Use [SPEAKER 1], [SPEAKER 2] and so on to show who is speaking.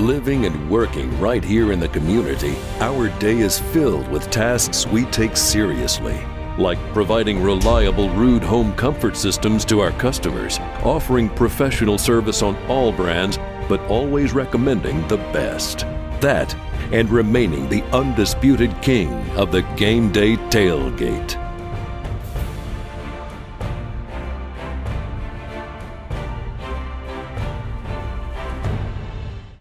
[SPEAKER 1] Living and working right here in the community, our day is filled with tasks we take seriously, like providing reliable Rude home comfort systems to our customers, offering professional service on all brands, but always recommending the best. That, and remaining the undisputed king of the game day tailgate.